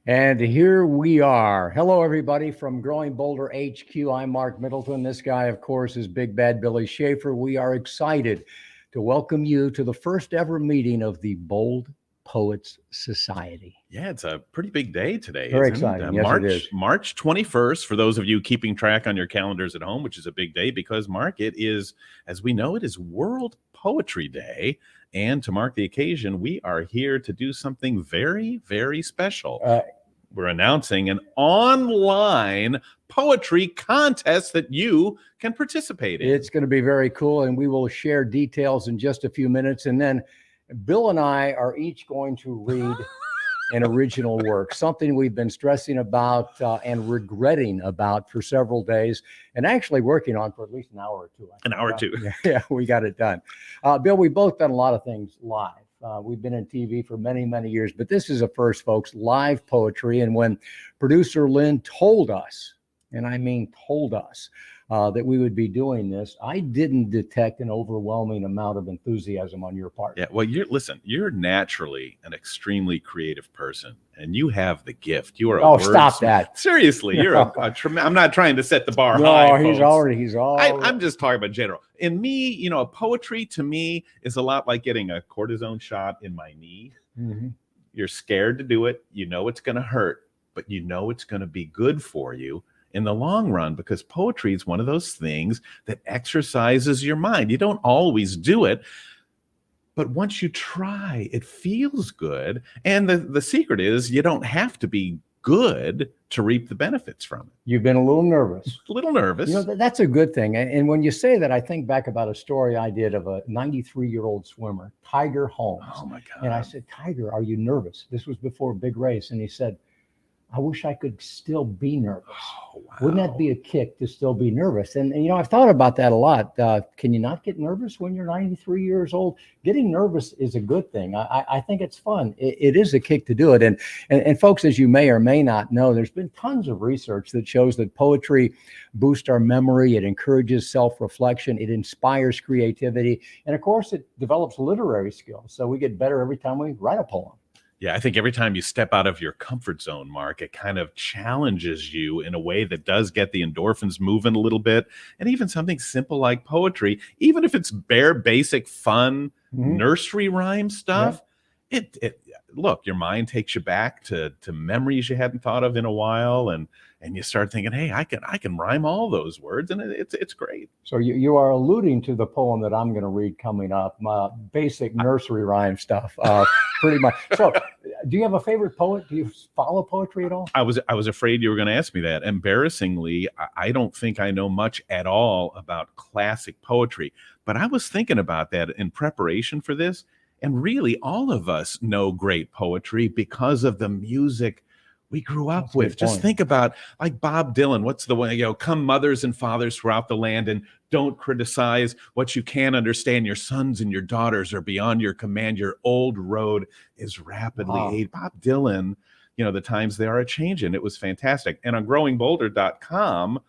And here we are. Hello, everybody from Growing Boulder HQ. I'm Mark Middleton. This guy, of course, is Big Bad Billy Schaefer. We are excited to welcome you to the first ever meeting of the Bold Poets Society. Yeah, it's a pretty big day today. Very isn't exciting. It? Yes, it is. March 21st, for those of you keeping track on your calendars at home, which is a big day because, Mark, it is, as we know, it is World Poetry Day. And to mark the occasion, we are here to do something very, very special. We're announcing an online poetry contest that you can participate in. It's going to be very cool, and we will share details in just a few minutes. And then Bill and I are each going to read an original work, something we've been stressing about and regretting about for several days, and actually working on for at least an hour or two. An hour or two. Yeah, we got it done. Bill, we've both done a lot of things live. We've been in TV for many, many years, but this is a first, folks, live poetry. And when producer Lynn told us, and I mean told us, that we would be doing this, I didn't detect an overwhelming amount of enthusiasm on your part. Yeah, well, you're naturally an extremely creative person, and you have the gift. You are a stop that. Seriously, you're I'm not trying to set the bar high. No, he's already. I'm just talking about general. In me, poetry to me is a lot like getting a cortisone shot in my knee. Mm-hmm. You're scared to do it. You know it's going to hurt, but you know it's going to be good for you in the long run, because poetry is one of those things that exercises your mind. You don't always do it, but once you try, it feels good. And the secret is you don't have to be good to reap the benefits from it. You've been a little nervous. A little nervous. That's a good thing. And when you say that, I think back about a story I did of a 93-year-old swimmer, Tiger Holmes. Oh, my God. And I said, Tiger, are you nervous? This was before a big race. And he said, I wish I could still be nervous. Oh, wow. Wouldn't that be a kick to still be nervous? And I've thought about that a lot. Can you not get nervous when you're 93 years old? Getting nervous is a good thing. I think it's fun. It is a kick to do it. And folks, as you may or may not know, there's been tons of research that shows that poetry boosts our memory. It encourages self-reflection. It inspires creativity. And of course, it develops literary skills. So we get better every time we write a poem. Yeah, I think every time you step out of your comfort zone, Mark, it kind of challenges you in a way that does get the endorphins moving a little bit. And even something simple like poetry, even if it's bare, basic, fun, nursery rhyme stuff, look, your mind takes you back to memories you hadn't thought of in a while, and you start thinking, hey, I can rhyme all those words, and it's great. So you are alluding to the poem that I'm going to read coming up, my basic nursery rhyme stuff, pretty much. So, do you have a favorite poet? Do you follow poetry at all? I was afraid you were going to ask me that. Embarrassingly, I don't think I know much at all about classic poetry, but I was thinking about that in preparation for this. And really, all of us know great poetry because of the music we grew up with. Just think about like Bob Dylan. What's the one? Come mothers and fathers throughout the land, and don't criticize what you can't understand. Your sons and your daughters are beyond your command. Your old road is rapidly aged. Bob Dylan, the times they are a-changing. It was fantastic. And on growingboulder.com,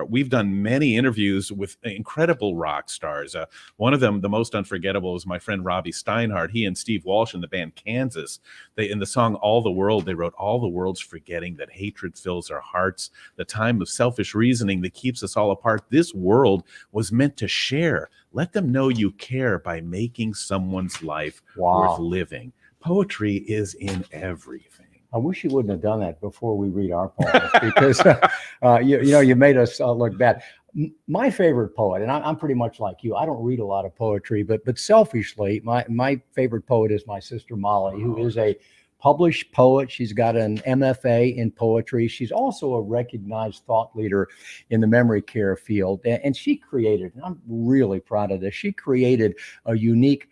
we've done many interviews with incredible rock stars. One of them, the most unforgettable, is my friend Robbie Steinhardt. He and Steve Walsh in the band Kansas, in the song All the World, they wrote, all the world's forgetting that hatred fills our hearts, the time of selfish reasoning that keeps us all apart. This world was meant to share. Let them know you care by making someone's life worth living. Poetry is in everything. I wish you wouldn't have done that before we read our poems, because you made us look bad. My favorite poet, and I'm pretty much like you, I don't read a lot of poetry, but selfishly, my favorite poet is my sister Molly, who is a published poet. She's got an MFA in poetry. She's also a recognized thought leader in the memory care field, and she created, and I'm really proud of this, she created a unique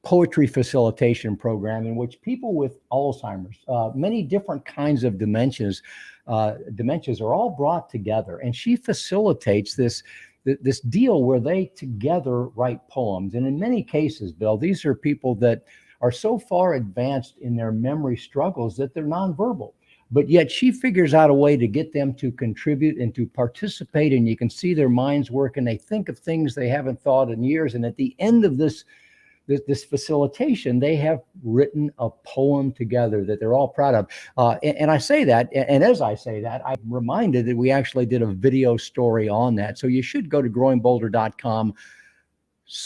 poetry facilitation program in which people with Alzheimer's, many different kinds of dementias are all brought together, and she facilitates this deal where they together write poems. And in many cases, Bill, these are people that are so far advanced in their memory struggles that they're nonverbal. But yet she figures out a way to get them to contribute and to participate, and you can see their minds work, and they think of things they haven't thought in years. And at the end of this this facilitation, they have written a poem together that they're all proud of. And I say that, and as I say that, I'm reminded that we actually did a video story on that. So you should go to growingbolder.com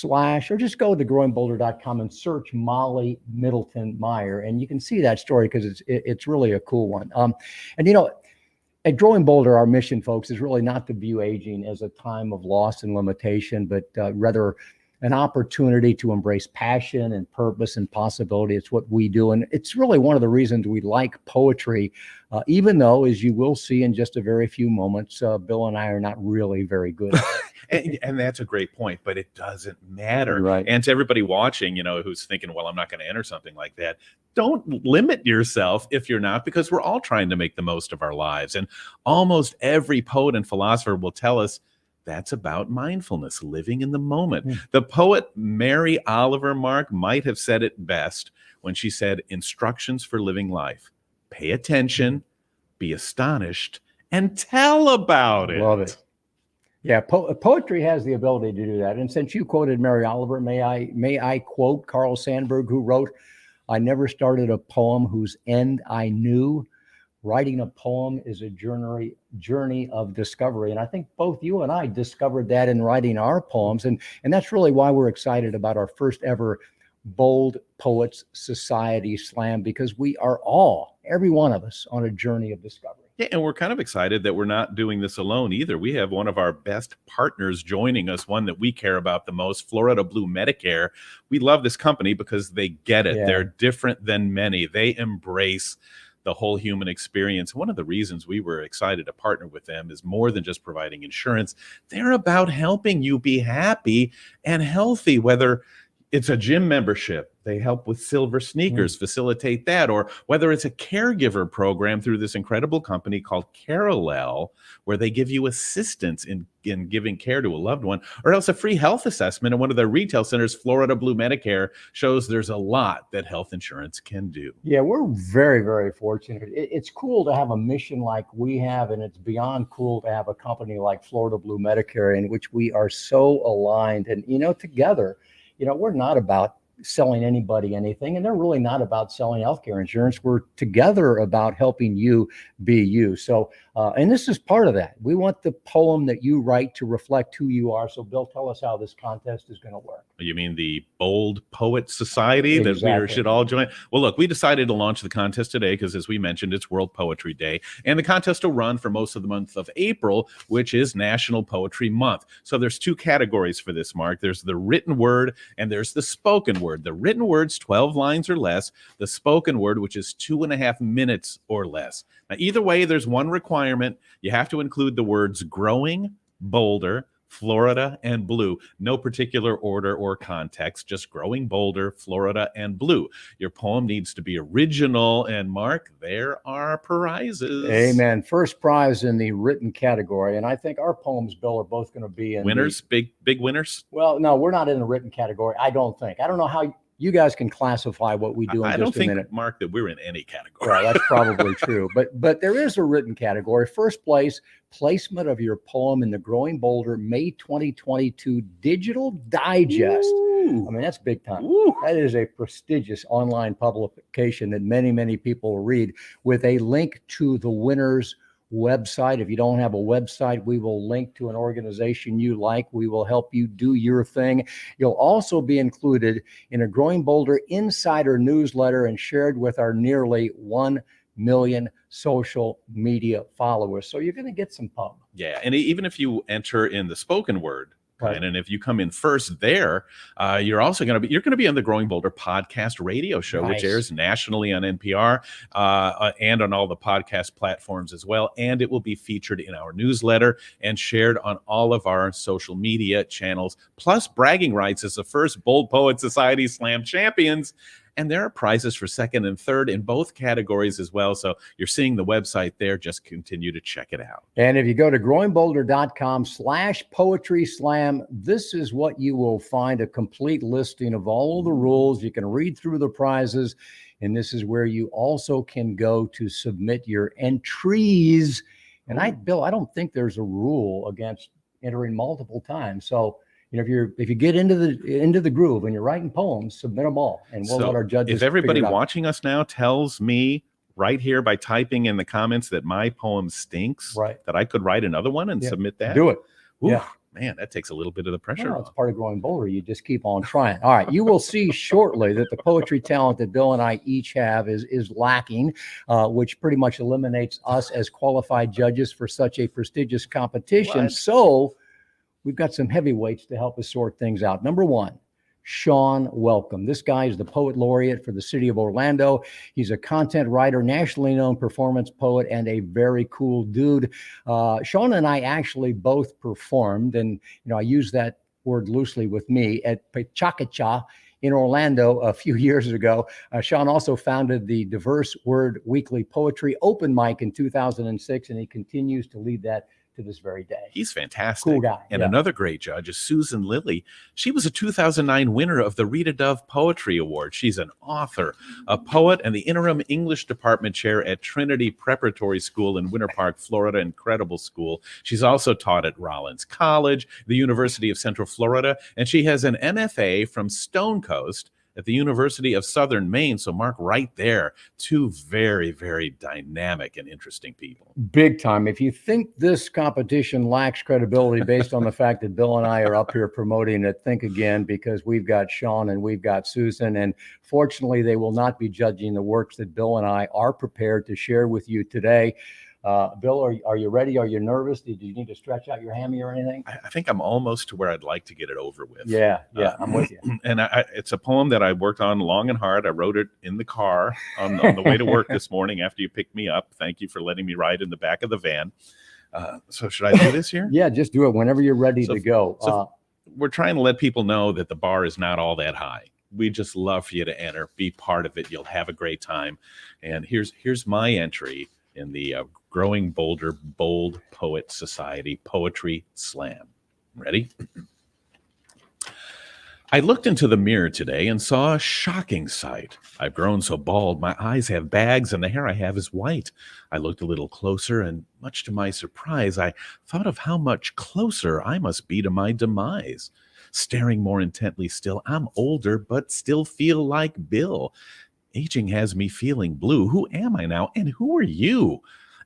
or just go to growingbolder.com and search Molly Middleton Meyer, and you can see that story because it's really a cool one. And at Growing Bolder, our mission, folks, is really not to view aging as a time of loss and limitation, but rather an opportunity to embrace passion and purpose and possibility. It's what we do. And it's really one of the reasons we like poetry, even though, as you will see in just a very few moments, Bill and I are not really very good at it. And that's a great point, but it doesn't matter. Right. And to everybody watching, who's thinking, well, I'm not going to enter something like that. Don't limit yourself if you're not, because we're all trying to make the most of our lives. And almost every poet and philosopher will tell us that's about mindfulness, living in the moment. The poet Mary Oliver, Mark, might have said it best when she said, instructions for living life. Pay attention, be astonished, and tell about it. Love it. Yeah, poetry has the ability to do that. And since you quoted Mary Oliver, may I quote Carl Sandburg, who wrote, "I never started a poem whose end I knew. Writing a poem is a journey of discovery." And I think both you and I discovered that in writing our poems. And that's really why we're excited about our first ever Bold Poets Society Slam, because we are all, every one of us, on a journey of discovery. Yeah, and we're kind of excited that we're not doing this alone either. We have one of our best partners joining us, one that we care about the most, Florida Blue Medicare. We love this company because they get it. Yeah. They're different than many. They embrace the whole human experience. One of the reasons we were excited to partner with them is more than just providing insurance. They're about helping you be happy and healthy, whether it's a gym membership. They help with silver sneakers, facilitate that, or whether it's a caregiver program through this incredible company called Carallel, where they give you assistance in giving care to a loved one, or else a free health assessment in one of their retail centers. Florida Blue Medicare shows there's a lot that health insurance can do. Yeah, we're very, very fortunate. It's cool to have a mission like we have, and it's beyond cool to have a company like Florida Blue Medicare in which we are so aligned. And, together, we're not about selling anybody anything, and they're really not about selling healthcare insurance. We're together about helping you be you. So, and this is part of that. We want the poem that you write to reflect who you are. So, Bill, tell us how this contest is going to work. You mean the Bold Poet Society that Exactly. we should all join? Well, look, we decided to launch the contest today because, as we mentioned, it's World Poetry Day. And the contest will run for most of the month of April, which is National Poetry Month. So there's two categories for this, Mark. There's the written word and there's the spoken word. The written word's 12 lines or less. The spoken word, which is 2.5 minutes or less. Now, either way, there's one requirement. You have to include the words growing, bolder, Florida, and blue. No particular order or context, just growing bolder, Florida, and blue. Your poem needs to be original. And Mark, there are prizes. Amen. First prize in the written category. And I think our poems, Bill, are both going to be in winners, big winners. Well, no, we're not in the written category. I don't think. I don't know how you guys can classify what we do in I just don't a think, minute. Mark, that we're in any category. Well, that's probably true. But there is a written category. First place, placement of your poem in the Growing Bolder May 2022 Digital Digest. Ooh. I mean, that's big time. Ooh. That is a prestigious online publication that many, many people read, with a link to the winner's website. If you don't have a website, we will link to an organization you like. We will help you do your thing. You'll also be included in a Growing Bolder Insider newsletter and shared with our nearly 1 million social media followers. So you're going to get some pub. Yeah, and even if you enter in the spoken word, Right. and if you come in first there, you're also going to be on the Growing Bolder podcast radio show, Nice. which airs nationally on NPR and on all the podcast platforms as well. And it will be featured in our newsletter and shared on all of our social media channels, plus bragging rights as the first Bold Poet Society Slam champions. And there are prizes for second and third in both categories as well. So you're seeing the website there. Just continue to check it out. And if you go to growingbolder.com/poetry slam, this is what you will find: a complete listing of all of the rules. You can read through the prizes. And this is where you also can go to submit your entries. And Bill, I don't think there's a rule against entering multiple times. So, if you get into the groove and you're writing poems, submit them all, and we'll let our judges. If everybody figure it out. watching us now tells me right here by typing in the comments that my poem stinks, Right. that I could write another one and submit that. Do it. Ooh, Yeah. Man, that takes a little bit of the pressure Well, off. it's part of growing bolder. You just keep on trying. All right. You will see shortly that the poetry talent that Bill and I each have is lacking, which pretty much eliminates us as qualified judges for such a prestigious competition. What? So we've got some heavyweights to help us sort things out. Number one, Sean Welcome. This guy is the poet laureate for the city of Orlando. He's a content writer, nationally known performance poet, and a very cool dude. Sean and I actually both performed, and I use that word loosely with me, at Pachakacha in Orlando a few years ago. Sean also founded the Diverse Word Weekly Poetry Open Mic in 2006, and he continues to lead that to this very day. He's fantastic. Cool guy. And another great judge is Susan Lilly. She was a 2009 winner of the Rita Dove Poetry Award. She's an author, a poet, and the interim English department chair at Trinity Preparatory School in Winter Park, Florida. Incredible school. She's also taught at Rollins College, the University of Central Florida, and she has an MFA from Stone Coast at the University of Southern Maine. So mark right there, two very, very dynamic and interesting people. Big time. If you think this competition lacks credibility based on the fact that Bill and I are up here promoting it, think again, because we've got Sean and we've got Susan, and fortunately they will not be judging the works that Bill and I are prepared to share with you today. Bill, are you ready? Are you nervous? Did you need to stretch out your hammy or anything? I think I'm almost to where I'd like to get it over with. Yeah, I'm with you. And it's a poem that I worked on long and hard. I wrote it in the car on the way to work this morning after you picked me up. Thank you for letting me ride in the back of the van. So should I do this here? Yeah, just do it whenever you're ready to go. So we're trying to let people know that the bar is not all that high. We just love for you to enter, be part of it. You'll have a great time. And here's my entry in the Growing Bolder Bold Poet Society Poetry Slam. Ready? I looked into the mirror today and saw a shocking sight. I've grown so bald, my eyes have bags and the hair I have is white. I looked a little closer and, much to my surprise, I thought of how much closer I must be to my demise. Staring more intently still, I'm older but still feel like Bill. Aging has me feeling blue. Who am I now and who are you?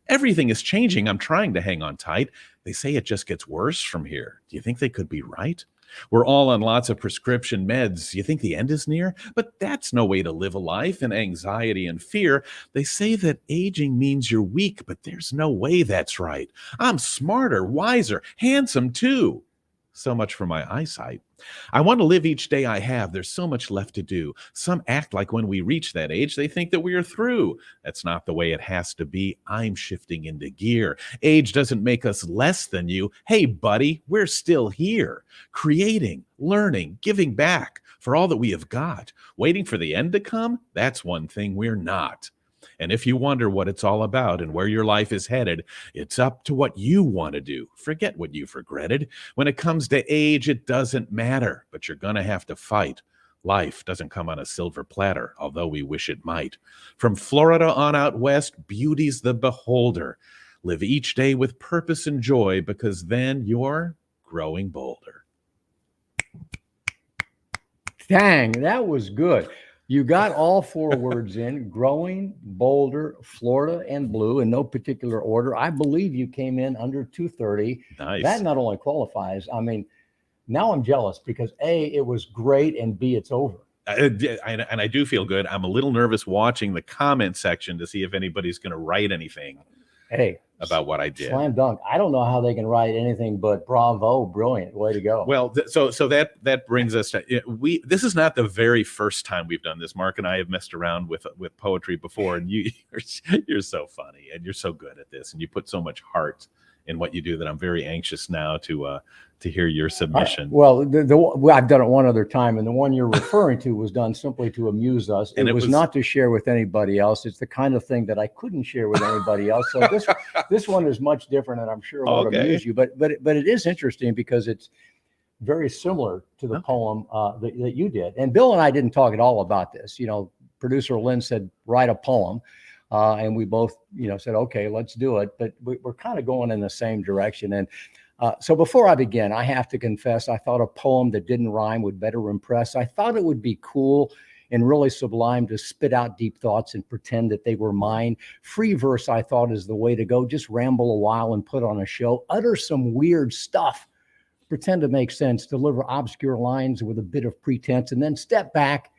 Everything is changing. I'm trying to hang on tight. They say it just gets worse from here. Do you think they could be right? We're all on lots of prescription meds. You think the end is near? But that's no way to live a life in anxiety and fear. They say that aging means you're weak, but there's no way that's right. I'm smarter, wiser, handsome too. So much for my eyesight. I want to live each day I have. There's so much left to do. Some act like when we reach that age, they think that we are through. That's not the way it has to be. I'm shifting into gear. Age doesn't make us less than you. Hey, buddy, we're still here. Creating, learning, giving back for all that we have got. Waiting for the end to come? That's one thing we're not. And if you wonder what it's all about and where your life is headed, it's up to what you want to do. Forget what you've regretted. When it comes to age, it doesn't matter, but you're going to have to fight. Life doesn't come on a silver platter, although we wish it might. From Florida on out west, beauty's the beholder. Live each day with purpose and joy, because then you're growing bolder. Dang, that was good. You got all four words in: growing, bolder, Florida, and blue, in no particular order. I believe you came in under 230. Nice. That not only qualifies, I mean, now I'm jealous because A, it was great, and B, it's over. And I do feel good. I'm a little nervous watching the comment section to see if anybody's going to write anything about what I did. Slam dunk. I don't know how they can write anything but bravo, brilliant, way to go. Well, so that brings us to this is not the very first time we've done this. Mark and I have messed around with poetry before, and you're so funny and you're so good at this, and you put so much heart in what you do that I'm very anxious now to hear your submission. Well, I've done it one other time, and the one you're referring to was done simply to amuse us. It was not to share with anybody else. It's the kind of thing that I couldn't share with anybody else. So this one is much different, and I'm sure it won't amuse you. But it is interesting because it's very similar to the poem that you did. And Bill and I didn't talk at all about this. Producer Lynn said, write a poem. And we both, said, okay, let's do it. But we're kind of going in the same direction. And So before I begin, I have to confess, I thought a poem that didn't rhyme would better impress. I thought it would be cool and really sublime to spit out deep thoughts and pretend that they were mine. Free verse, I thought, is the way to go. Just ramble a while and put on a show. Utter some weird stuff. Pretend to make sense. Deliver obscure lines with a bit of pretense, and then step back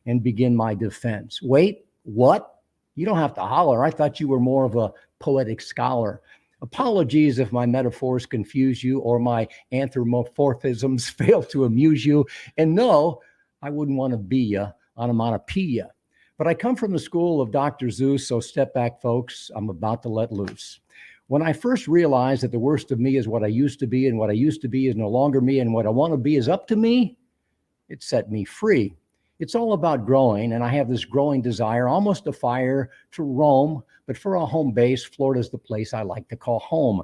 and begin my defense. Wait, what? You don't have to holler. I thought you were more of a poetic scholar. Apologies if my metaphors confuse you or my anthropomorphisms fail to amuse you. And no, I wouldn't want to be a onomatopoeia. But I come from the school of Dr. Seuss, so step back, folks. I'm about to let loose. When I first realized that the worst of me is what I used to be, and what I used to be is no longer me, and what I want to be is up to me, it set me free. It's all about growing, and I have this growing desire, almost a fire, to roam. But for a home base, Florida's the place I like to call home.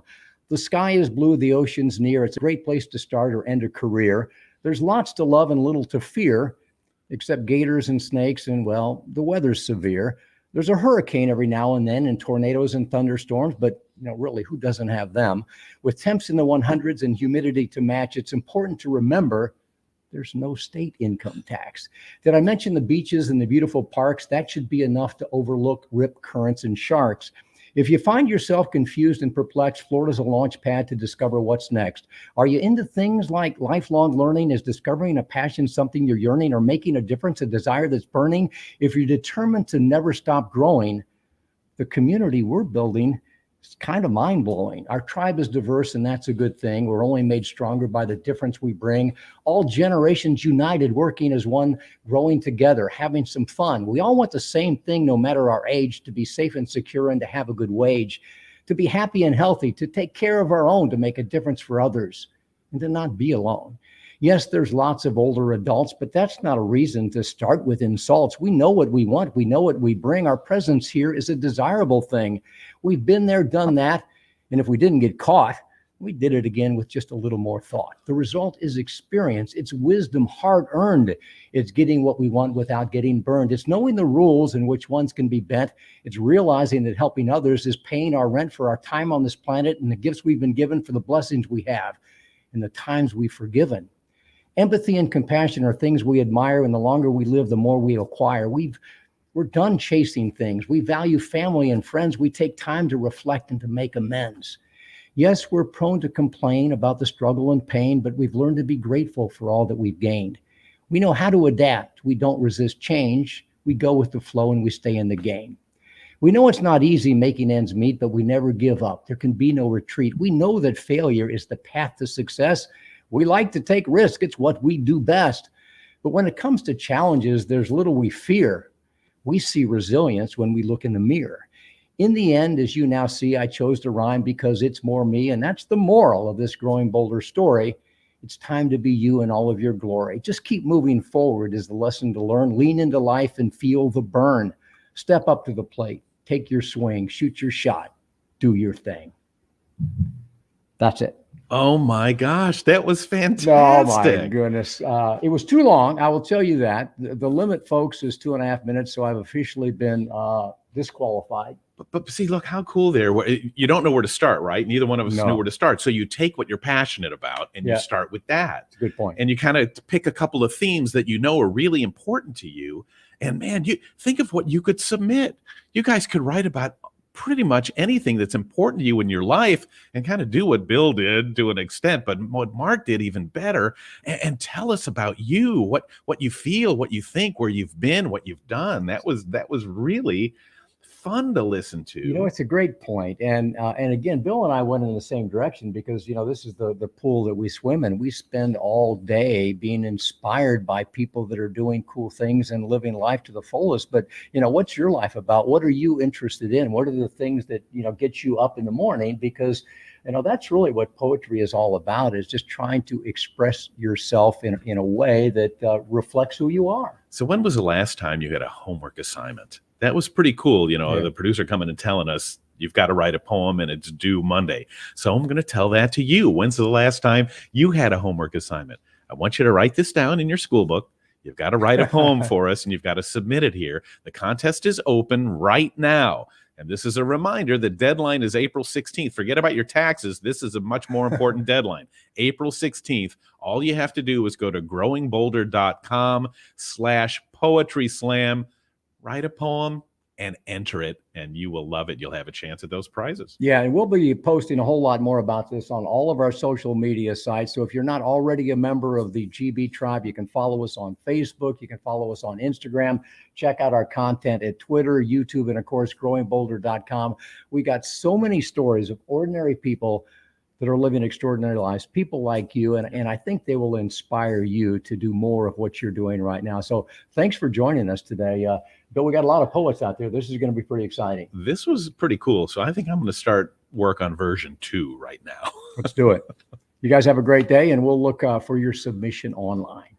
The sky is blue, the ocean's near. It's a great place to start or end a career. There's lots to love and little to fear, except gators and snakes, and, well, the weather's severe. There's a hurricane every now and then, and tornadoes and thunderstorms, but really, who doesn't have them? With temps in the 100s and humidity to match, it's important to remember there's no state income tax. Did I mention the beaches and the beautiful parks? That should be enough to overlook rip currents and sharks. If you find yourself confused and perplexed, Florida's a launch pad to discover what's next. Are you into things like lifelong learning? Is discovering a passion something you're yearning, or making a difference, a desire that's burning? If you're determined to never stop growing, the community we're building is kind of mind-blowing. Our tribe is diverse, and that's a good thing. We're only made stronger by the difference we bring. All generations united, working as one, growing together, having some fun. We all want the same thing, no matter our age: to be safe and secure and to have a good wage, to be happy and healthy, to take care of our own, to make a difference for others, and to not be alone. Yes, there's lots of older adults, but that's not a reason to start with insults. We know what we want. We know what we bring. Our presence here is a desirable thing. We've been there, done that. And if we didn't get caught, we did it again with just a little more thought. The result is experience. It's wisdom, hard-earned. It's getting what we want without getting burned. It's knowing the rules and which ones can be bent. It's realizing that helping others is paying our rent for our time on this planet, and the gifts we've been given for the blessings we have and the times we've forgiven. Empathy and compassion are things we admire, and the longer we live, the more we acquire. We're done chasing things. We value family and friends. We take time to reflect and to make amends. Yes, we're prone to complain about the struggle and pain, but we've learned to be grateful for all that we've gained. We know how to adapt. We don't resist change. We go with the flow, and we stay in the game. We know it's not easy making ends meet, but we never give up. There can be no retreat. We know that failure is the path to success. We like to take risks. It's what we do best. But when it comes to challenges, there's little we fear. We see resilience when we look in the mirror. In the end, as you now see, I chose to rhyme because it's more me, and that's the moral of this growing bolder story. It's time to be you in all of your glory. Just keep moving forward is the lesson to learn. Lean into life and feel the burn. Step up to the plate. Take your swing. Shoot your shot. Do your thing. That's it. Oh my gosh, that was fantastic. Oh my goodness. It was too long. I will tell you that. The limit, folks, is 2.5 minutes. So I've officially been disqualified. But see, look how cool there. You don't know where to start, right? Neither one of us knew where to start. So you take what you're passionate about and you start with that. Good point. And you kind of pick a couple of themes that you know are really important to you. And man, you think of what you could submit. You guys could write about pretty much anything that's important to you in your life and kind of do what Bill did to an extent, but what Mark did even better, and tell us about you, what you feel, what you think, where you've been, what you've done. That was really fun to listen to. It's a great point. And again, Bill and I went in the same direction because, this is the pool that we swim in. We spend all day being inspired by people that are doing cool things and living life to the fullest. But, what's your life about? What are you interested in? What are the things that, get you up in the morning? Because, that's really what poetry is all about, is just trying to express yourself in a way that reflects who you are. So when was the last time you had a homework assignment? That was pretty cool. The producer coming and telling us you've got to write a poem and it's due Monday. So I'm going to tell that to you. When's the last time you had a homework assignment? I want you to write this down in your school book. You've got to write a poem for us and you've got to submit it here. The contest is open right now. And this is a reminder, the deadline is April 16th. Forget about your taxes. This is a much more important deadline. April 16th. All you have to do is go to growingbolder.com/poetry slam, write a poem, and enter it, and you will love it. You'll have a chance at those prizes. Yeah, and we'll be posting a whole lot more about this on all of our social media sites. So if you're not already a member of the GB Tribe, you can follow us on Facebook. You can follow us on Instagram. Check out our content at Twitter, YouTube, and of course, growingbolder.com. We got so many stories of ordinary people that are living extraordinary lives, people like you, and I think they will inspire you to do more of what you're doing right now. So thanks for joining us today. Bill, we got a lot of poets out there. This is going to be pretty exciting. This was pretty cool. So I think I'm going to start work on version 2 right now. Let's do it. You guys have a great day, and we'll look for your submission online.